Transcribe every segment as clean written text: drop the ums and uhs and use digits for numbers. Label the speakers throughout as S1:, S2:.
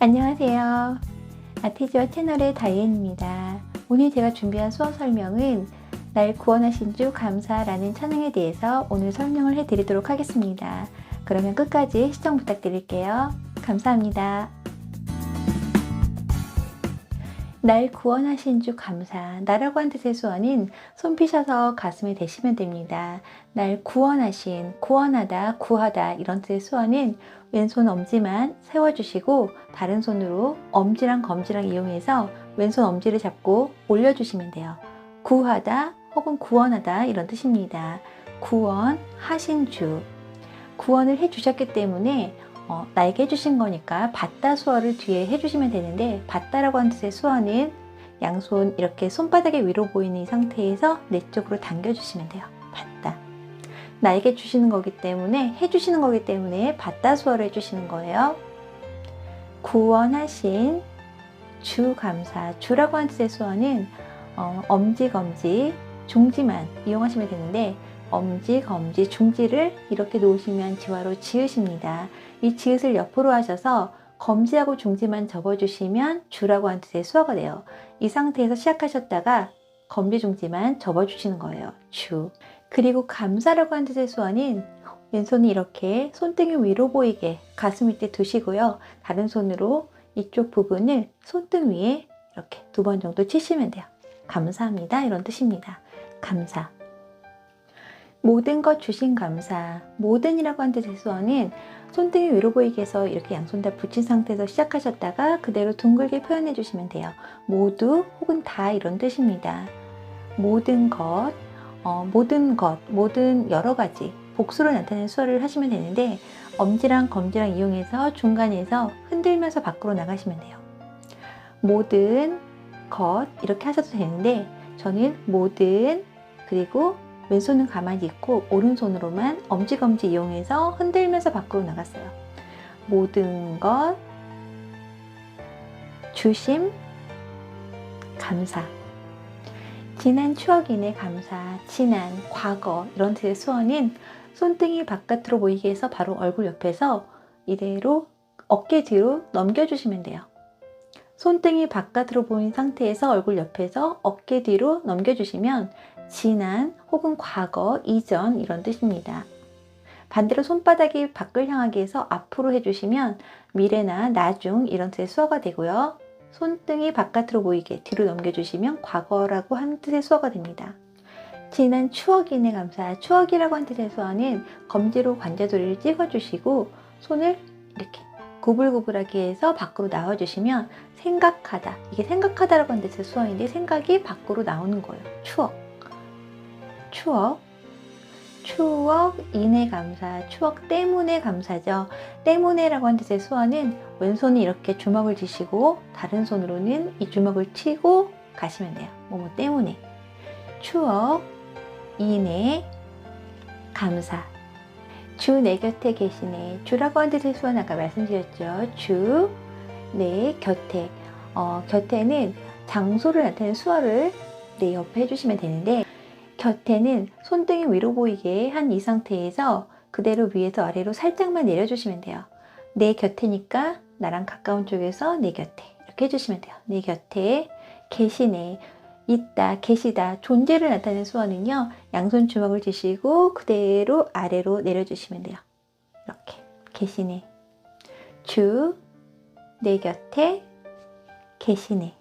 S1: 안녕하세요. 아티즈와 채널의 다이앤입니다. 오늘 제가 준비한 수업 설명은 날 구원하신 주 감사라는 찬양에 대해서 오늘 설명을 해드리도록 하겠습니다. 그러면 끝까지 시청 부탁드릴게요. 감사합니다. 날 구원하신 주 감사. 나라고 한 뜻의 수어는 손 피셔서 가슴에 대시면 됩니다. 날 구원하신, 구원하다, 구하다 이런 뜻의 수어는 왼손 엄지만 세워주시고 다른 손으로 엄지랑 검지랑 이용해서 왼손 엄지를 잡고 올려주시면 돼요. 구하다 혹은 구원하다 이런 뜻입니다. 구원하신 주. 구원을 해주셨기 때문에 나에게 해주신 거니까 받다 수어를 뒤에 해주시면 되는데 받다라고 하는 뜻의 수어는 양손 이렇게 손바닥에 위로 보이는 이 상태에서 내 쪽으로 당겨주시면 돼요. 받다. 나에게 주시는 거기 때문에 해주시는 거기 때문에 받다 수어를 해주시는 거예요. 구원하신 주 감사. 주라고 하는 뜻의 수어는 엄지, 검지, 중지만 이용하시면 되는데 엄지, 검지, 중지를 이렇게 놓으시면 지화로 지읒입니다. 이 지읒을 옆으로 하셔서 검지하고 중지만 접어주시면 주라고 하는 뜻의 수어가 돼요. 이 상태에서 시작하셨다가 검지, 중지만 접어주시는 거예요. 주. 그리고 감사라고 하는 뜻의 수어는 왼손이 이렇게 손등이 위로 보이게 가슴 밑에 두시고요. 다른 손으로 이쪽 부분을 손등 위에 이렇게 2번 정도 치시면 돼요. 감사합니다. 이런 뜻입니다. 감사. 모든 것 주신 감사. 모든이라고 하는 뜻의 수어는 손등이 위로 보이게 해서 이렇게 양손 다 붙인 상태에서 시작하셨다가 그대로 둥글게 표현해 주시면 돼요. 모두 혹은 다 이런 뜻입니다. 모든 것, 모든 여러 가지 복수로 나타내는 수어를 하시면 되는데 엄지랑 검지랑 이용해서 중간에서 흔들면서 밖으로 나가시면 돼요. 모든 것 이렇게 하셔도 되는데 저는 모든 그리고 왼손은 가만히 있고 오른손으로만 엄지, 검지 이용해서 흔들면서 밖으로 나갔어요. 모든 것 주심 감사. 지난 추억인의 감사, 지난, 과거 이런 뜻의 수어는 손등이 바깥으로 보이게 해서 바로 얼굴 옆에서 이대로 어깨 뒤로 넘겨주시면 돼요. 손등이 바깥으로 보인 상태에서 얼굴 옆에서 어깨 뒤로 넘겨주시면 지난 혹은 과거, 이전 이런 뜻입니다. 반대로 손바닥이 밖을 향하게 해서 앞으로 해주시면 미래나 나중 이런 뜻의 수어가 되고요. 손등이 바깥으로 보이게 뒤로 넘겨주시면 과거라고 하는 뜻의 수어가 됩니다. 지난 추억인의 감사. 추억이라고 하는 뜻의 수어는 검지로 관자놀이를 찍어주시고 손을 이렇게 구불구불하게 해서 밖으로 나와주시면 생각하다. 이게 생각하다라고 하는 뜻의 수어인데 생각이 밖으로 나오는 거예요. 추억인의 감사. 추억 때문에 감사죠. 때문에라고 하는 뜻의 수어는 왼손이 이렇게 주먹을 쥐시고 다른 손으로는 이 주먹을 치고 가시면 돼요. 뭐뭐 때문에. 추억인의 감사. 주 내 곁에 계시네. 주라고 하는 뜻의 수어는 아까 말씀드렸죠. 주 내 곁에. 곁에는 장소를 나타내는 수어를 내 옆에 해주시면 되는데 곁에는 손등이 위로 보이게 한 이 상태에서 그대로 위에서 아래로 살짝만 내려주시면 돼요. 내 곁에니까 나랑 가까운 쪽에서 내 곁에 이렇게 해주시면 돼요. 내 곁에 계시네. 있다, 계시다, 존재를 나타내는 수어는요. 양손 주먹을 쥐시고 그대로 아래로 내려주시면 돼요. 이렇게 계시네. 주, 내 곁에 계시네.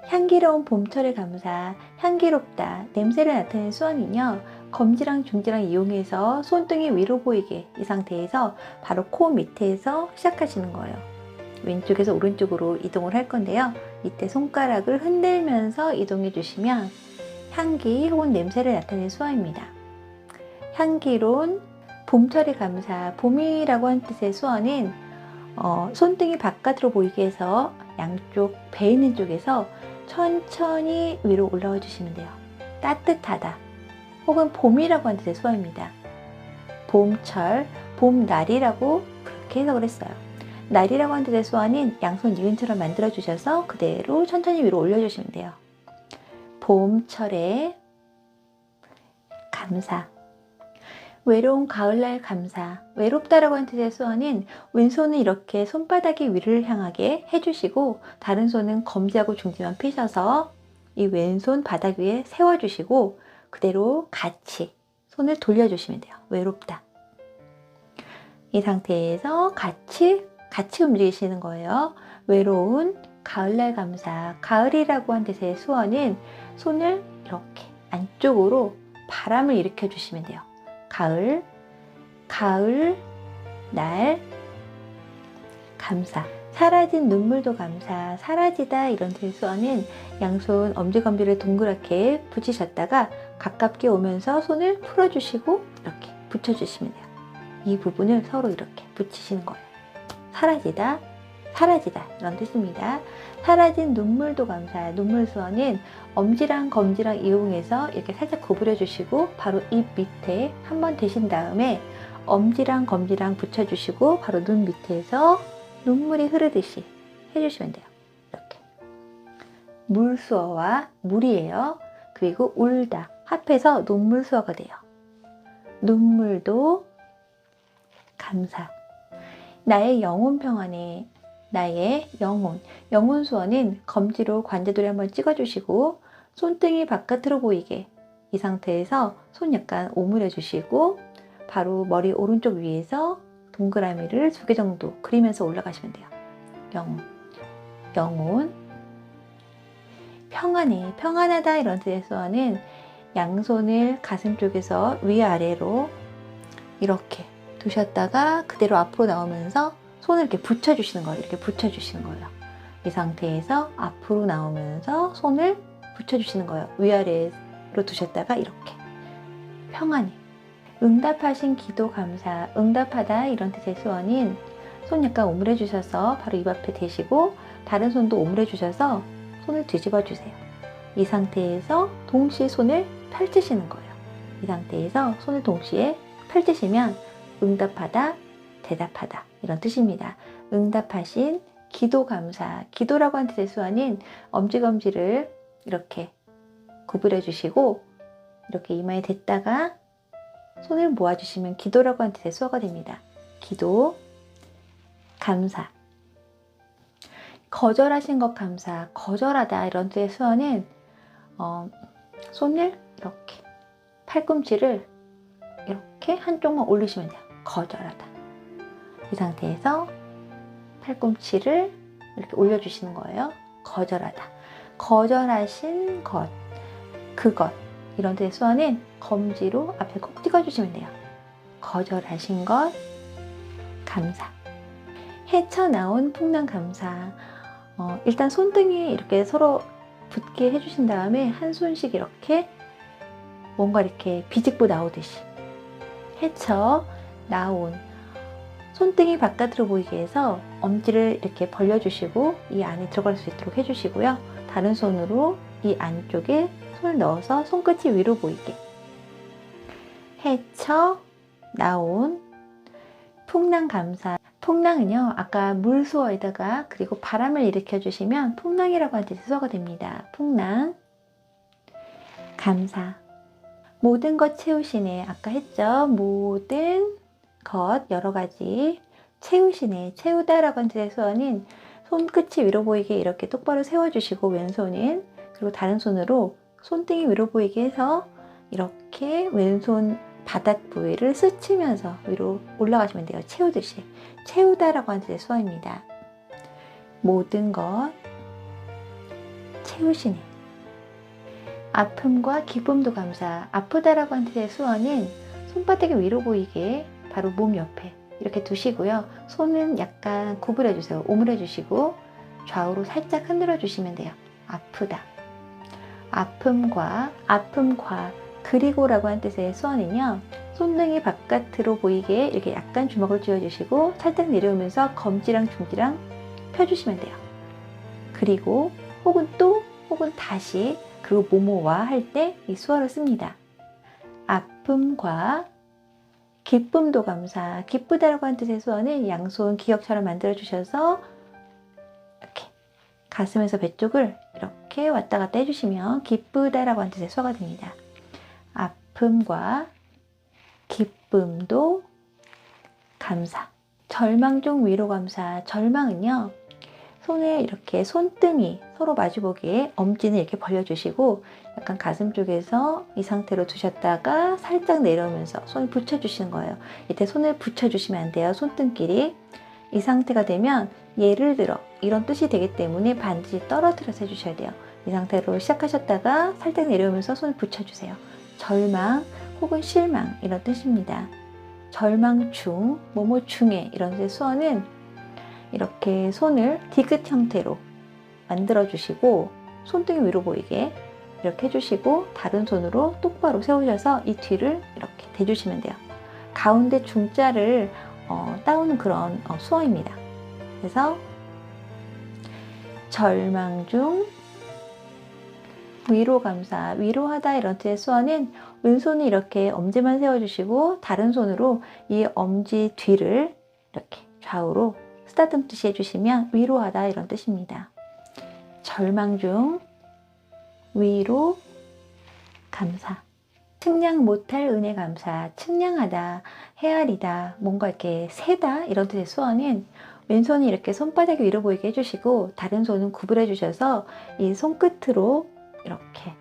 S1: 향기로운 봄철의 감사. 향기롭다, 냄새를 나타내는 수어는요. 검지랑 중지랑 이용해서 손등이 위로 보이게 이 상태에서 바로 코 밑에서 시작하시는 거예요. 왼쪽에서 오른쪽으로 이동을 할 건데요. 이때 손가락을 흔들면서 이동해 주시면 향기 혹은 냄새를 나타내는 수어입니다. 향기로운 봄철의 감사. 봄이라고 하는 뜻의 수어는 손등이 바깥으로 보이게 해서 양쪽 배 있는 쪽에서 천천히 위로 올라와 주시면 돼요. 따뜻하다 혹은 봄이라고 하는 뜻의 수어입니다. 봄철, 봄날이라고 그렇게 해석을 했어요. 날이라고 하는 뜻의 수어는 양손 니은처럼 만들어 주셔서 그대로 천천히 위로 올려주시면 돼요. 봄철의 감사. 외로운 가을날 감사. 외롭다라고 하는 뜻의 수어는 왼손은 이렇게 손바닥이 위를 향하게 해주시고 다른 손은 검지하고 중지만 펴셔서 이 왼손 바닥 위에 세워주시고 그대로 같이 손을 돌려주시면 돼요. 외롭다. 이 상태에서 같이 움직이시는 거예요. 외로운 가을날 감사. 가을이라고 한 뜻의 수어는 손을 이렇게 안쪽으로 바람을 일으켜 주시면 돼요. 가을, 날, 감사. 사라진 눈물도 감사. 사라지다 이런 뜻의 수어는 양손 엄지검지를 동그랗게 붙이셨다가 가깝게 오면서 손을 풀어주시고 이렇게 붙여주시면 돼요. 이 부분을 서로 이렇게 붙이시는 거예요. 사라지다 이런 뜻입니다. 사라진 눈물도 감사. 눈물 수어는 엄지랑 검지랑 이용해서 이렇게 살짝 구부려 주시고 바로 입 밑에 한번 대신 다음에 엄지랑 검지랑 붙여주시고 바로 눈 밑에서 눈물이 흐르듯이 해주시면 돼요. 이렇게 물 수어와 물이에요. 그리고 울다 합해서 눈물 수어가 돼요. 눈물도 감사. 나의 영혼 평안에 나의 영혼 수어는 검지로 관자돌이 한번 찍어주시고 손등이 바깥으로 보이게 이 상태에서 손 약간 오므려 주시고 바로 머리 오른쪽 위에서 동그라미를 2개 정도 그리면서 올라가시면 돼요. 영혼 평안해. 평안하다 이런 뜻의 수어는 양손을 가슴 쪽에서 위아래로 이렇게 두셨다가 그대로 앞으로 나오면서 손을 이렇게 붙여주시는 거예요. 이렇게 붙여주시는 거예요. 이 상태에서 앞으로 나오면서 손을 붙여주시는 거예요. 위아래로 두셨다가 이렇게 평안히. 응답하신 기도 감사. 응답하다 이런 뜻의 수어는 손 약간 오므려 주셔서 바로 입 앞에 대시고 다른 손도 오므려 주셔서 손을 뒤집어 주세요. 이 상태에서 동시에 손을 펼치시는 거예요. 이 상태에서 손을 동시에 펼치시면 응답하다, 대답하다 이런 뜻입니다. 응답하신 기도 감사. 기도라고 하는 뜻의 수어는 엄지검지를 이렇게 구부려 주시고 이렇게 이마에 댔다가 손을 모아주시면 기도라고 하는 뜻의 수어가 됩니다. 기도, 감사. 거절하신 것 감사. 거절하다 이런 뜻의 수어는 손을 이렇게 팔꿈치를 이렇게 한쪽만 올리시면 돼요. 거절하다. 이 상태에서 팔꿈치를 이렇게 올려주시는 거예요. 거절하다. 거절하신 것, 그것 이런 뜻의 수어는 검지로 앞에 꼭 찍어주시면 돼요. 거절하신 것, 감사. 헤쳐나온 풍랑 감사. 일단 손등에 이렇게 서로 붙게 해주신 다음에 한 손씩 이렇게 뭔가 이렇게 비집고 나오듯이 헤쳐나온 손등이 바깥으로 보이게 해서 엄지를 이렇게 벌려주시고 이 안에 들어갈 수 있도록 해주시고요. 다른 손으로 이 안쪽에 손을 넣어서 손끝이 위로 보이게 헤쳐나온 풍랑 감사. 풍랑은요 아까 물 수어에다가 그리고 바람을 일으켜 주시면 풍랑이라고 하는 뜻의 수어가 됩니다. 풍랑 감사. 모든 것 채우시네. 아까 했죠. 모든 것 여러 가지 채우시네. 채우다라고 하는 뜻의 수어는 손끝이 위로 보이게 이렇게 똑바로 세워주시고 왼손은 그리고 다른 손으로 손등이 위로 보이게 해서 이렇게 왼손 바닥 부위를 스치면서 위로 올라가시면 돼요. 채우듯이. 채우다라고 하는 뜻의 수어입니다. 모든 것 채우시네. 아픔과 기쁨도 감사. 아프다라고 하는 뜻의 수어는 손바닥이 위로 보이게 바로 몸 옆에 이렇게 두시고요. 손은 약간 구부려 주세요. 오므려 주시고 좌우로 살짝 흔들어 주시면 돼요. 아프다. 아픔과 그리고라고 하는 뜻의 수어는요. 손등이 바깥으로 보이게 이렇게 약간 주먹을 쥐어주시고 살짝 내려오면서 검지랑 중지랑 펴주시면 돼요. 그리고 혹은 또 혹은 다시 그리고 뭐뭐와 할 때 이 수어를 씁니다. 아픔과 기쁨도 감사. 기쁘다라고 하는 뜻의 수어는 양손 기역처럼 만들어 주셔서 이렇게 가슴에서 배 쪽을 이렇게 왔다 갔다 해주시면 기쁘다라고 하는 뜻의 수어가 됩니다. 아픔과 기쁨 기쁨도 감사. 절망 중 위로 감사. 절망은요, 손을 이렇게 손등이 서로 마주보기에 엄지는 이렇게 벌려주시고 약간 가슴 쪽에서 이 상태로 두셨다가 살짝 내려오면서 손을 붙여주시는 거예요. 이때 손을 붙여주시면 안 돼요. 손등끼리. 이 상태가 되면 예를 들어 이런 뜻이 되기 때문에 반드시 떨어뜨려서 해주셔야 돼요. 이 상태로 시작하셨다가 살짝 내려오면서 손을 붙여주세요. 절망 혹은 실망 이런 뜻입니다. 절망 중, 뭐뭐 중에 이런 뜻의 수어는 이렇게 손을 디귿 형태로 만들어 주시고 손등이 위로 보이게 이렇게 해주시고 다른 손으로 똑바로 세우셔서 이 뒤를 이렇게 대주시면 돼요. 가운데 중자를 따오는 그런 수어입니다. 그래서 절망 중 위로 감사, 위로하다 이런 뜻의 수어는 왼손이 이렇게 엄지만 세워주시고 다른 손으로 이 엄지 뒤를 이렇게 좌우로 쓰다듬듯이 해주시면 위로하다 이런 뜻입니다. 절망 중 위로 감사. 측량 못할 은혜 감사. 측량하다, 헤아리다, 뭔가 이렇게 세다 이런 뜻의 수어는 왼손이 이렇게 손바닥이 위로 보이게 해주시고 다른 손은 구부려 주셔서 이 손끝으로 이렇게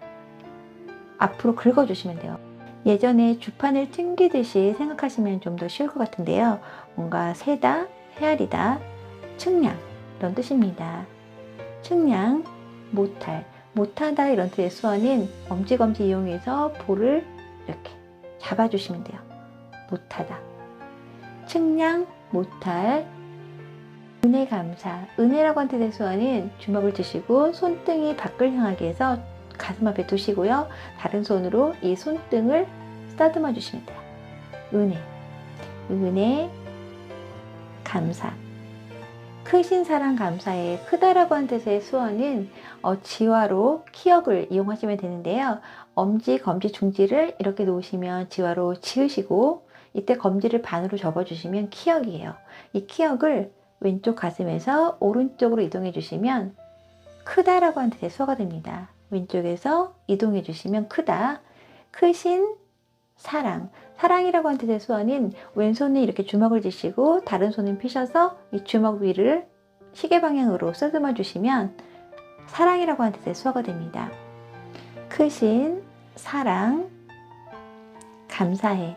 S1: 앞으로 긁어주시면 돼요. 예전에 주판을 튕기듯이 생각하시면 좀 더 쉬울 것 같은데요. 뭔가 세다, 헤아리다, 측량 이런 뜻입니다. 측량, 못할, 못하다 이런 뜻의 수어는 엄지검지 이용해서 볼을 이렇게 잡아주시면 돼요. 못하다. 측량, 못할, 은혜 감사. 은혜라고 하는 뜻의 수어는 주먹을 드시고 손등이 밖을 향하게 해서 가슴 앞에 두시고요. 다른 손으로 이 손등을 쓰다듬어 주시면 돼요. 은혜, 은혜, 감사. 크신 사랑 감사해. 크다라고 하는 뜻의 수어는 지화로 키역을 이용하시면 되는데요. 엄지, 검지, 중지를 이렇게 놓으시면 지화로 지으시고 이때 검지를 반으로 접어주시면 키역이에요. 이 키역을 왼쪽 가슴에서 오른쪽으로 이동해 주시면 크다라고 하는 뜻의 수어가 됩니다. 왼쪽에서 이동해 주시면 크다. 크신 사랑. 사랑이라고 하는 뜻의 수어는 왼손이 이렇게 주먹을 쥐시고 다른 손을 펴셔서 이 주먹 위를 시계 방향으로 쓰다듬어 주시면 사랑이라고 하는 뜻의 수어가 됩니다. 크신 사랑 감사해.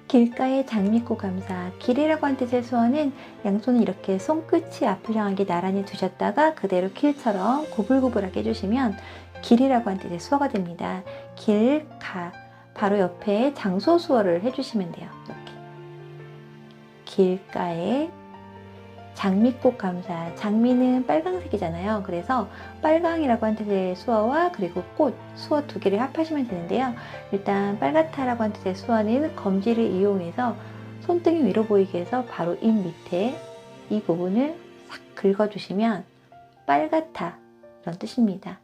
S1: 길가에 장미꽃 감사. 길이라고 하는 뜻의 수어는 양손을 이렇게 손끝이 앞을 향하게 나란히 두셨다가 그대로 길처럼 구불구불하게 해주시면 길이라고 하는 뜻의 수어가 됩니다. 길, 가. 바로 옆에 장소 수어를 해주시면 돼요. 이렇게. 길가에 장미꽃 감사. 장미는 빨강색이잖아요. 그래서 빨강이라고 하는 뜻의 수어와 그리고 꽃, 수어 두 개를 합하시면 되는데요. 일단 빨갛다라고 하는 뜻의 수어는 검지를 이용해서 손등이 위로 보이게 해서 바로 입 밑에 이 부분을 싹 긁어주시면 빨갛다 이런 뜻입니다.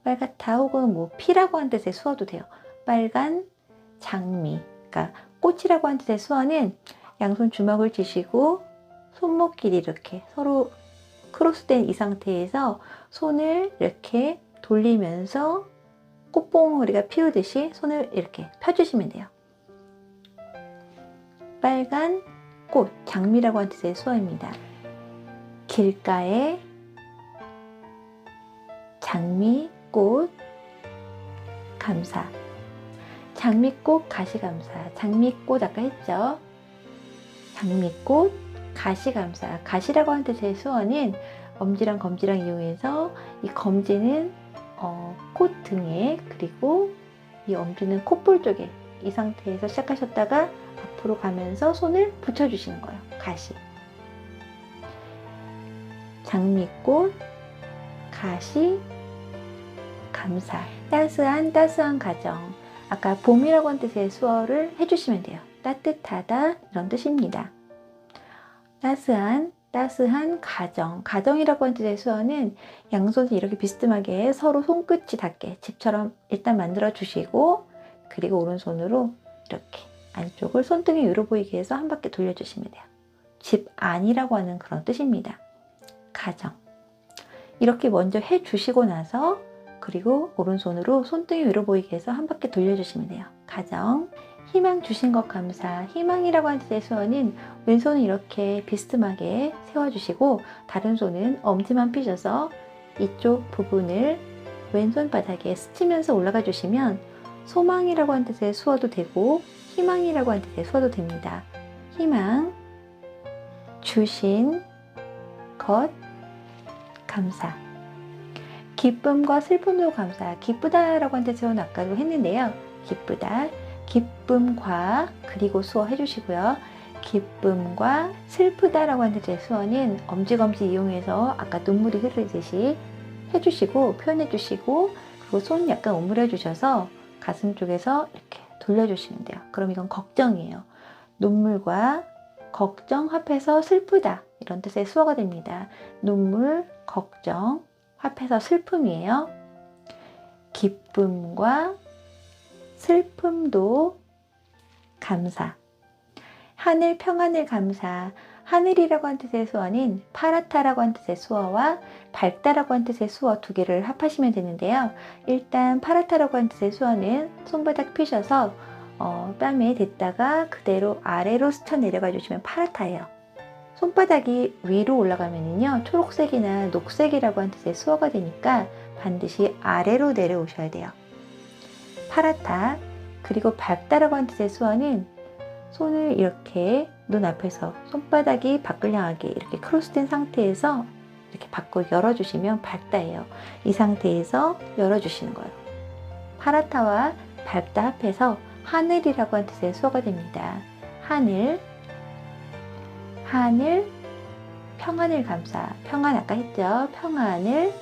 S1: 빨갛다 혹은 뭐 피라고 하는 뜻의 수어도 돼요. 빨간 장미, 그러니까 꽃이라고 하는 뜻의 수어는 양손 주먹을 쥐시고 손목끼리 이렇게 서로 크로스된 이 상태에서 손을 이렇게 돌리면서 꽃봉오리가 피우듯이 손을 이렇게 펴주시면 돼요. 빨간 꽃, 장미라고 하는 뜻의 수어입니다. 길가에 장미꽃 감사. 장미꽃 가시감사. 장미꽃 아까 했죠? 장미꽃 가시감사. 가시라고 하는 뜻의 수어는 엄지랑 검지랑 이용해서 이 검지는 콧 등에 그리고 이 엄지는 콧볼 쪽에 이 상태에서 시작하셨다가 앞으로 가면서 손을 붙여주시는 거예요. 가시. 장미꽃 가시 감사. 따스한 가정. 아까 봄이라고 하는 뜻의 수어를 해주시면 돼요. 따뜻하다 이런 뜻입니다. 따스한 가정. 가정이라고 하는 뜻의 수어는 양손이 이렇게 비스듬하게 서로 손끝이 닿게 집처럼 일단 만들어 주시고 그리고 오른손으로 이렇게 안쪽을 손등이 위로 보이게 해서 한 바퀴 돌려주시면 돼요. 집 안이라고 하는 그런 뜻입니다. 가정. 이렇게 먼저 해주시고 나서 그리고 오른손으로 손등이 위로 보이게 해서 한 바퀴 돌려주시면 돼요. 가정. 희망 주신 것 감사. 희망이라고 하는 뜻의 수어는 왼손은 이렇게 비스듬하게 세워주시고 다른 손은 엄지만 펴셔서 이쪽 부분을 왼손 바닥에 스치면서 올라가 주시면 소망이라고 하는 뜻의 수어도 되고 희망이라고 하는 뜻의 수어도 됩니다. 희망 주신 것 감사. 기쁨과 슬픔도 감사. 기쁘다라고 하는 뜻은 아까도 했는데요. 기쁘다. 기쁨과 그리고 수어 해주시고요. 기쁨과 슬프다라고 하는 뜻의 수어는 엄지검지 이용해서 아까 눈물이 흐르듯이 해주시고 표현해 주시고 그리고 손 약간 오므려 주셔서 가슴 쪽에서 이렇게 돌려주시면 돼요. 그럼 이건 걱정이에요. 눈물과 걱정 합해서 슬프다 이런 뜻의 수어가 됩니다. 눈물, 걱정 합해서 슬픔이에요. 기쁨과 슬픔도 감사. 하늘 평안을 감사. 하늘이라고 하는 뜻의 수어는 파랗다라고 하는 뜻의 수어와 밝다라고 하는 뜻의 수어 두 개를 합하시면 되는데요. 일단 파랗다라고 하는 뜻의 수어는 손바닥 펴셔서 뺨에 댔다가 그대로 아래로 스쳐 내려가 주시면 파랗다예요. 손바닥이 위로 올라가면요 초록색이나 녹색이라고 하는 뜻의 수어가 되니까 반드시 아래로 내려오셔야 돼요. 파랗다. 그리고 밝다라고 하는 뜻의 수어는 손을 이렇게 눈 앞에서 손바닥이 밖을 향하게 이렇게 크로스된 상태에서 이렇게 밖으로 열어주시면 밝다예요. 이 상태에서 열어주시는 거예요. 파랗다와 밝다 합해서 하늘이라고 하는 뜻의 수어가 됩니다. 하늘, 하늘, 평안을 감사. 평안 아까 했죠? 평안을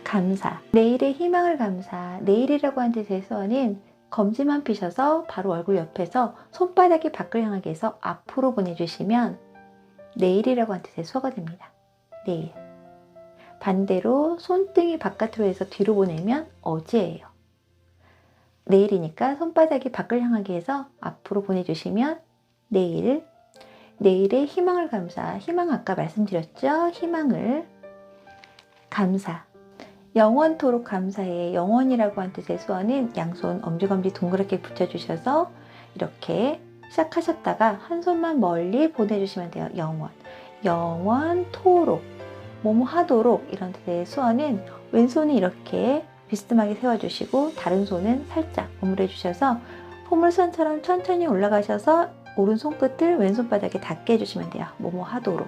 S1: 감사. 내일의 희망을 감사. 내일이라고 하는 뜻의 수어는 검지만 펴셔서 바로 얼굴 옆에서 손바닥이 밖을 향하게 해서 앞으로 보내주시면 내일이라고 하는 뜻의 수어가 됩니다. 내일. 반대로 손등이 바깥으로 해서 뒤로 보내면 어제예요. 내일이니까 손바닥이 밖을 향하게 해서 앞으로 보내주시면 내일. 내일의 희망을 감사. 희망 아까 말씀드렸죠? 희망을 감사. 영원토록 감사해. 영원이라고 하는 뜻의 수어는 양손 엄지검지 동그랗게 붙여주셔서 이렇게 시작하셨다가 한 손만 멀리 보내주시면 돼요. 영원. 영원토록. 뭐뭐 하도록 이런 뜻의 수어는 왼손은 이렇게 비스듬하게 세워주시고 다른 손은 살짝 오므려 주셔서 포물선처럼 천천히 올라가셔서 오른손 끝을 왼손 바닥에 닿게 해주시면 돼요. 뭐뭐 하도록.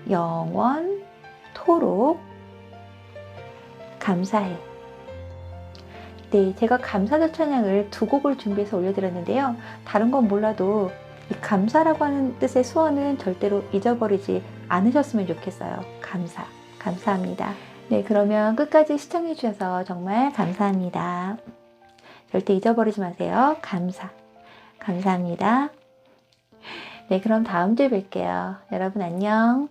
S1: 영원토록 감사해. 네, 제가 감사절 찬양을 두 곡을 준비해서 올려드렸는데요. 다른 건 몰라도 이 감사라고 하는 뜻의 수어는 절대로 잊어버리지 않으셨으면 좋겠어요. 감사, 감사합니다. 네, 그러면 끝까지 시청해 주셔서 정말 감사합니다. 절대 잊어버리지 마세요. 감사, 감사합니다. 네, 그럼 다음 주에 뵐게요. 여러분 안녕.